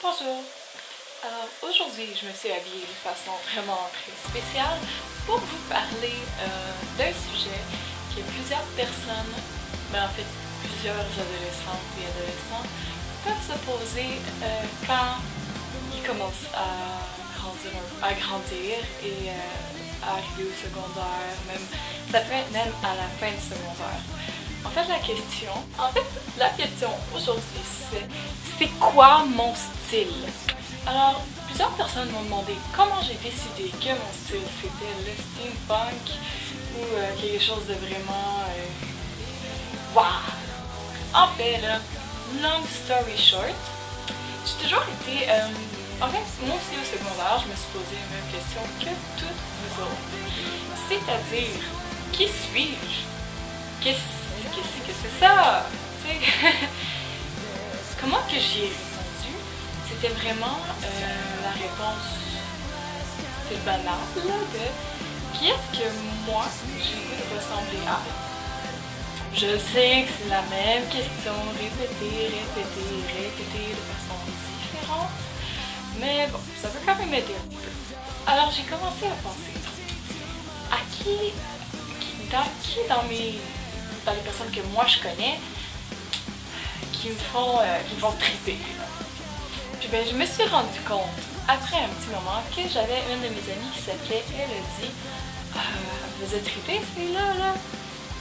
Bonjour! Alors aujourd'hui, je me suis habillée de façon vraiment très spéciale pour vous parler d'un sujet que plusieurs personnes, mais en fait plusieurs adolescentes et adolescents, peuvent se poser quand ils commencent à grandir et à arriver au secondaire, même, ça peut être même à la fin du secondaire. En fait, la question aujourd'hui, c'est quoi mon style? Alors, plusieurs personnes m'ont demandé comment j'ai décidé que mon style c'était le steampunk ou quelque chose de vraiment waouh! En fait, là, long story short, j'ai toujours été. En fait, moi aussi au secondaire, je me suis posé la même question que toutes vous autres. C'est-à-dire, qui suis-je? Qu'est-ce que c'est ça? Tu sais, comment que j'y ai répondu? C'était vraiment la réponse, c'est banal, là, de qui est-ce que moi j'ai le goût de ressembler à? Je sais que c'est la même question, répétée de façon différente, mais bon, ça peut quand même aider un petit peu. Alors j'ai commencé à penser à qui dans les personnes que moi je connais qui me font triper. Puis ben je me suis rendu compte après un petit moment que j'avais une de mes amies qui s'appelait Elodie. Elle faisait triper celui-là, là.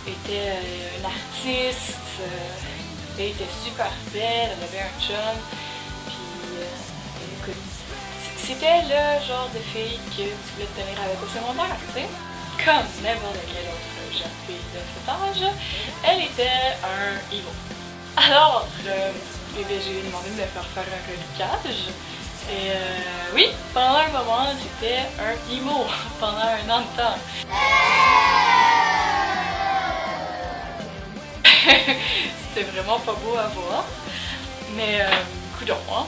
Elle était une artiste, elle était super belle, elle avait un chum, puis écoute, c'était le genre de fille que tu voulais te tenir avec au secondaire, tu sais. Comme n'importe quelle autre jeune fille de cet âge, elle était un emo. Alors, j'ai demandé de me faire un reliquage. Et oui, pendant un moment, j'étais un emo, pendant un an de temps. C'était vraiment pas beau à voir, mais coudonc, hein.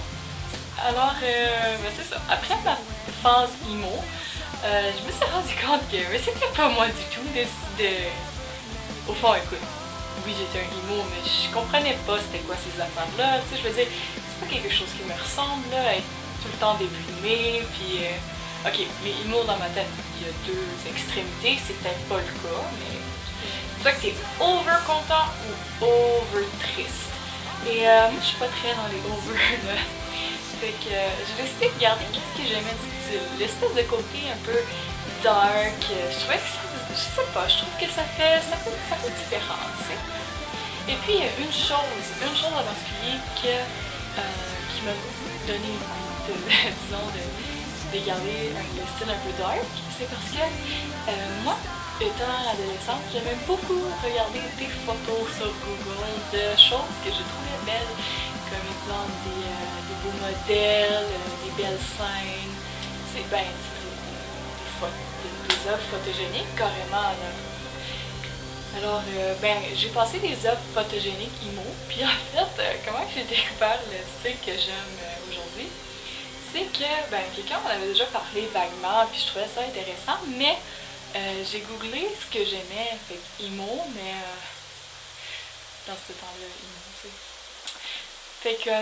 Alors, ben c'est ça. Après ma phase emo, je me suis rendu compte que c'était pas moi du tout. Au fond, écoute, oui, j'étais un emo, mais je comprenais pas c'était quoi ces affaires-là. Tu sais, je veux dire, c'est pas quelque chose qui me ressemble, là, être tout le temps déprimé, puis... ok, les emo dans ma tête, il y a deux extrémités, c'est peut-être pas le cas, mais... soit que t'es over content ou over triste. Et moi, je suis pas très dans les over, là. Fait que j'ai décidé de garder qu'est-ce que j'aimais du style. L'espèce de côté un peu dark. Je trouvais que ça, je sais pas, je trouve que ça fait différent, tu sais. Et puis, il y a une chose en particulier qui m'a donné le goût de, disons, de garder le style un peu dark. C'est parce que moi, étant adolescente, j'aimais beaucoup regarder des photos sur Google de choses que je trouvais belles, comme exemple des beaux modèles, des belles scènes. C'est ben, des œuvres photogéniques carrément. Là. Alors, ben, j'ai passé des œuvres photogéniques emo, puis en fait, comment j'ai découvert le style que j'aime aujourd'hui, c'est que, ben, quelqu'un m'en avait déjà parlé vaguement, puis je trouvais ça intéressant, mais j'ai googlé ce que j'aimais, fait emo, mais dans ce temps-là, emo, tu sais. Fait que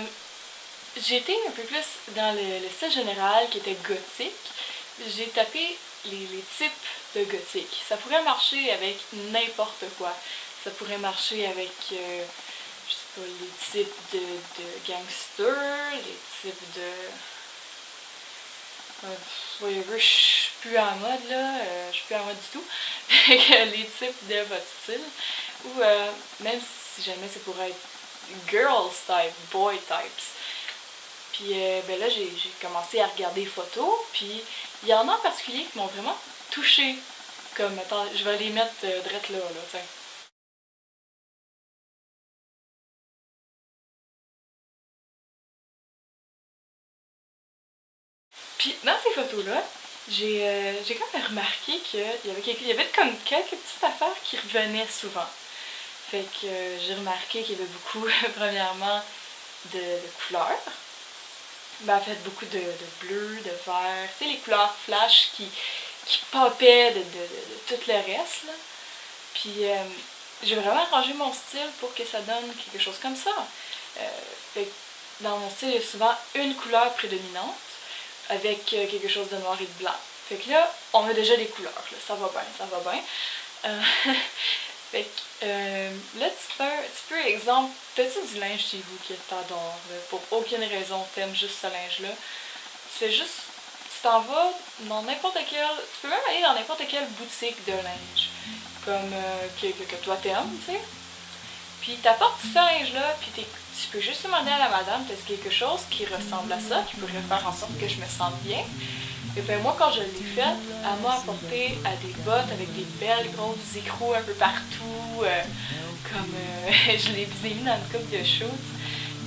j'étais un peu plus dans le style général qui était gothique. J'ai tapé les types de gothique. Ça pourrait marcher avec n'importe quoi. Ça pourrait marcher avec, je sais pas, les types de gangsters, les types de... whatever, je suis plus en mode là, je suis plus en mode du tout. Les types de votre style. Ou même si jamais ça pourrait être girls type, boy types. Puis ben là, j'ai commencé à regarder les photos, puis il y en a en particulier qui m'ont vraiment touchée. Comme, attends, je vais les mettre direct là, tiens. Puis dans ces photos-là, j'ai quand même remarqué qu'il y avait comme quelques petites affaires qui revenaient souvent. Fait que j'ai remarqué qu'il y avait beaucoup, premièrement, de couleurs. Ben, en fait, beaucoup de bleu, de vert, tu sais, les couleurs flash qui popaient de tout le reste, là. Puis, j'ai vraiment arrangé mon style pour que ça donne quelque chose comme ça. Fait dans mon style, il y a souvent une couleur prédominante avec quelque chose de noir et de blanc. Fait que là, on a déjà les couleurs, là. Ça va bien, ça va bien. Fait que là, tu peux, exemple, t'as-tu du linge chez vous que t'adores, pour aucune raison, t'aimes juste ce linge-là? Tu fais juste, tu t'en vas dans n'importe quelle, tu peux même aller dans n'importe quelle boutique de linge, comme que toi t'aimes, tu sais. Puis t'apportes ce linge-là, puis tu peux juste demander à la madame, t'as quelque chose qui ressemble à ça, qui pourrait faire en sorte que je me sente bien. Et bien moi, quand je l'ai faite, elle m'a apporté à des bottes avec des belles grosses écrous un peu partout, je les ai mis dans une coupe de shoots.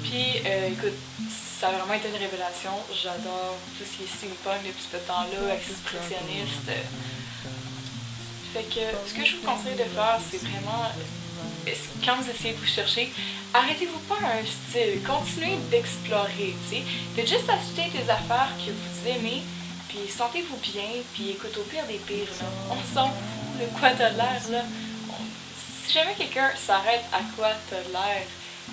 Puis écoute, ça a vraiment été une révélation. J'adore tout ce qui est steampunk depuis ce temps-là, expressionniste. Fait que ce que je vous conseille de faire, c'est vraiment, quand vous essayez de vous chercher, arrêtez-vous pas à un style, continuez d'explorer, tu sais. Faites juste acheter des affaires que vous aimez, puis sentez-vous bien, puis écoute, au pire des pires, là, on s'en fout de quoi t'as l'air, là. Si jamais quelqu'un s'arrête à quoi t'as l'air,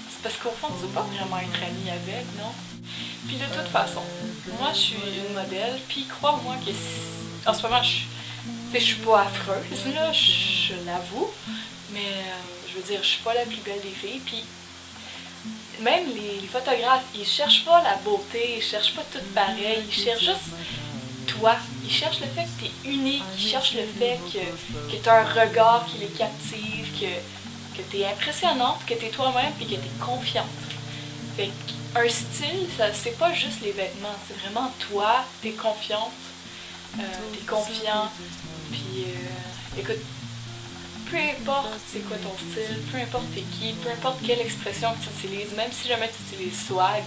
c'est parce qu'au fond, tu veux pas vraiment être ami avec, non? Puis de toute façon, moi je suis une modèle, puis crois-moi que en ce moment, je suis pas affreuse, là, je l'avoue, mais je veux dire, je suis pas la plus belle des filles, puis même les photographes, ils cherchent pas la beauté, ils cherchent pas tout pareil, ils cherchent juste toi. Ils cherchent le fait que t'es unique, ils cherchent le fait que t'as un regard qui les captive, que t'es impressionnante, que t'es toi-même et que t'es confiante. Fait qu'un style, c'est pas juste les vêtements, c'est vraiment toi, t'es confiante, t'es confiant, puis écoute, peu importe c'est quoi ton style, peu importe t'es qui, peu importe quelle expression que tu utilises, même si jamais tu utilises swag,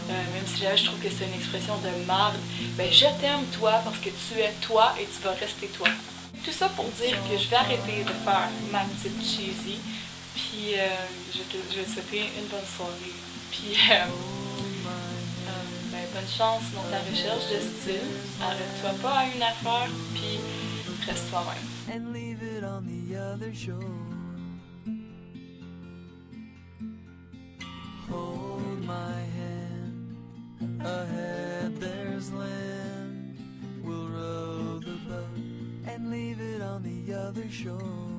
même si jamais je trouve que c'est une expression de marde, ben je t'aime toi parce que tu es toi et tu vas rester toi. Tout ça pour dire que je vais arrêter de faire ma petite cheesy, puis je vais te souhaiter une bonne soirée, puis ben, bonne chance dans ta recherche de style, arrête-toi pas à une affaire, puis reste toi-même. And leave it on the other shore. Hold my hand, ahead there's land. We'll row the boat and leave it on the other shore.